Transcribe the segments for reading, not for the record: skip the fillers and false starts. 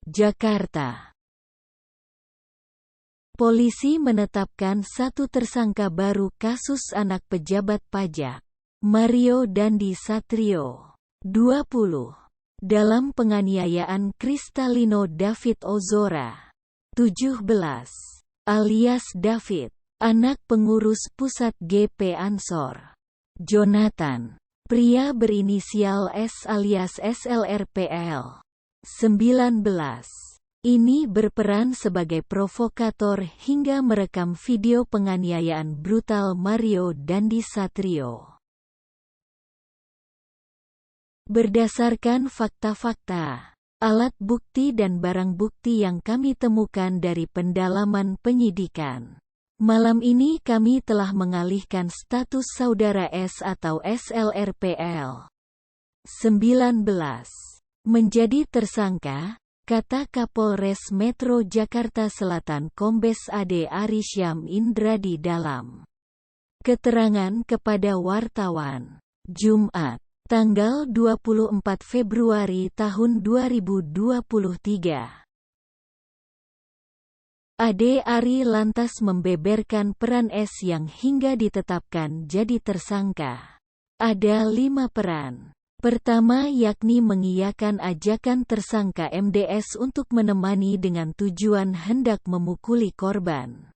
Jakarta. Polisi menetapkan satu tersangka baru kasus anak pejabat pajak, Mario Dandi Satrio, 20, dalam penganiayaan Kristalino David Ozora, 17, alias David, anak pengurus pusat GP Ansor. Jonathan, pria berinisial S alias SLRPL, 19. Ini berperan sebagai provokator hingga merekam video penganiayaan brutal Mario Dandi Satrio. Berdasarkan fakta-fakta, alat bukti dan barang bukti yang kami temukan dari pendalaman penyidikan, malam ini kami telah mengalihkan status saudara S atau SLRPL, 19, menjadi tersangka, kata Kapolres Metro Jakarta Selatan Kombes AD Arisyam Indradi dalam keterangan kepada wartawan, Jumat, tanggal 24 Februari tahun 2023. Ade Ari lantas membeberkan peran S yang hingga ditetapkan jadi tersangka. Ada 5 peran. Pertama yakni mengiyakan ajakan tersangka MDS untuk menemani dengan tujuan hendak memukuli korban.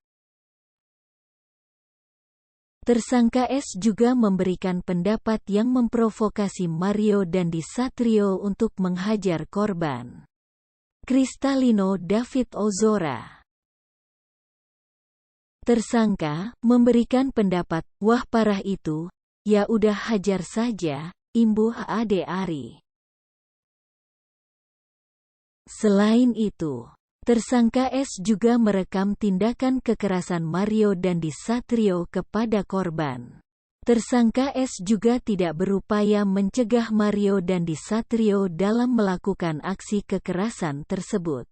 Tersangka S juga memberikan pendapat yang memprovokasi Mario Dandi Satrio untuk menghajar korban, Kristalino David Ozora. Tersangka memberikan pendapat, "Wah parah itu, ya udah hajar saja," imbuh Ade Ari. Selain itu, tersangka S juga merekam tindakan kekerasan Mario Dandi Satrio kepada korban. Tersangka S juga tidak berupaya mencegah Mario Dandi Satrio dalam melakukan aksi kekerasan tersebut.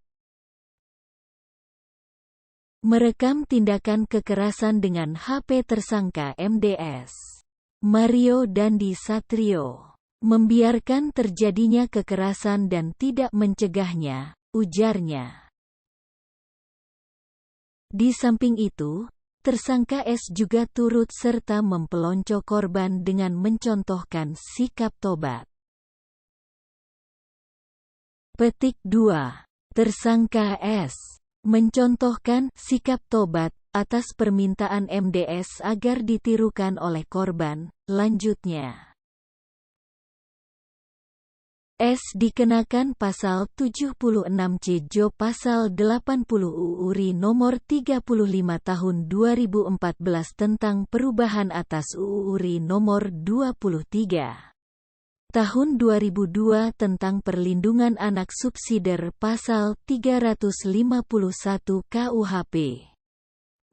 Merekam tindakan kekerasan dengan HP tersangka MDS. Mario Dandi Satrio membiarkan terjadinya kekerasan dan tidak mencegahnya, ujarnya. Di samping itu, tersangka S juga turut serta mempelonco korban dengan mencontohkan sikap tobat. Petik 2. Tersangka S mencontohkan sikap tobat atas permintaan MDS agar ditirukan oleh korban. Lanjutnya, S dikenakan pasal 76C Jo pasal 80 UURI nomor 35 tahun 2014 tentang perubahan atas UURI nomor 23 tahun 2002 tentang perlindungan anak subsidiar pasal 351 KUHP.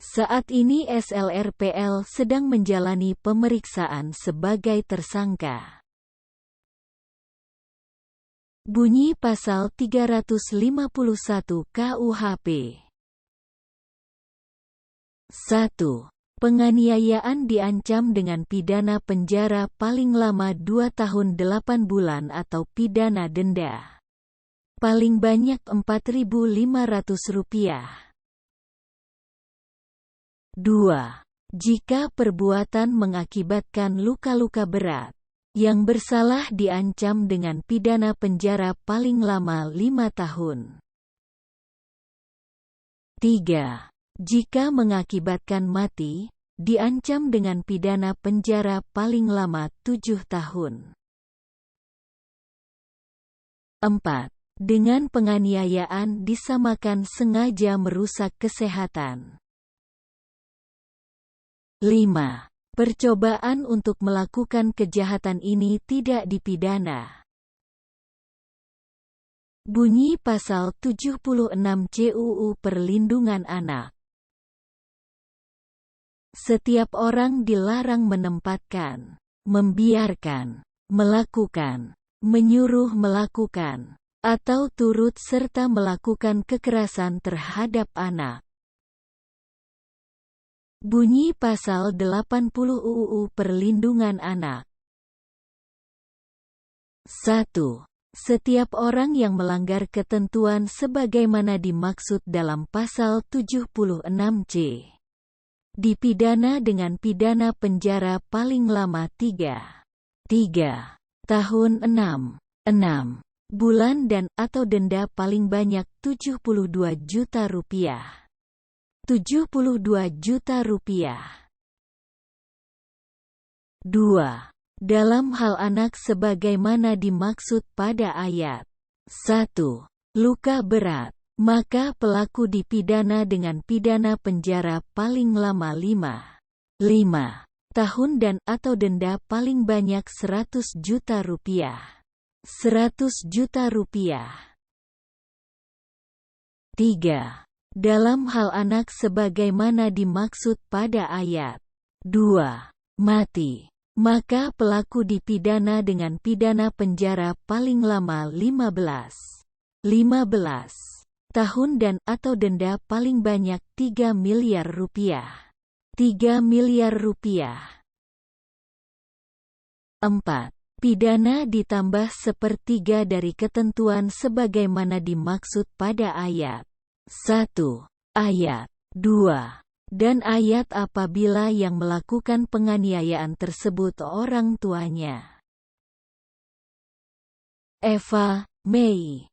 Saat ini SLRPL sedang menjalani pemeriksaan sebagai tersangka. Bunyi pasal 351 KUHP. 1. Penganiayaan diancam dengan pidana penjara paling lama 2 tahun 8 bulan atau pidana denda paling banyak Rp4.500. 2. Jika perbuatan mengakibatkan luka-luka berat, yang bersalah diancam dengan pidana penjara paling lama 5 tahun. 3. Jika mengakibatkan mati, diancam dengan pidana penjara paling lama 7 tahun. 4. Dengan penganiayaan disamakan sengaja merusak kesehatan. 5. Percobaan untuk melakukan kejahatan ini tidak dipidana. Bunyi pasal 76C UU Perlindungan Anak. Setiap orang dilarang menempatkan, membiarkan, melakukan, menyuruh melakukan, atau turut serta melakukan kekerasan terhadap anak. Bunyi pasal 80 UU Perlindungan Anak. 1. Setiap orang yang melanggar ketentuan sebagaimana dimaksud dalam pasal 76C dipidana dengan pidana penjara paling lama 3 tahun 6 bulan dan atau denda paling banyak Rp72 juta. 72 juta rupiah. 2. Dalam hal anak sebagaimana dimaksud pada ayat 1. Luka berat, maka pelaku dipidana dengan pidana penjara paling lama 5 tahun dan atau denda paling banyak Rp100 juta. 100 juta rupiah. 3. Dalam hal anak sebagaimana dimaksud pada ayat 2. Mati, maka pelaku dipidana dengan pidana penjara paling lama 15 tahun dan atau denda paling banyak Rp3 miliar. 3 miliar rupiah. 4. Pidana ditambah sepertiga dari ketentuan sebagaimana dimaksud pada ayat 1, ayat 2. Dan ayat apabila yang melakukan penganiayaan tersebut orang tuanya. Eva, Mei.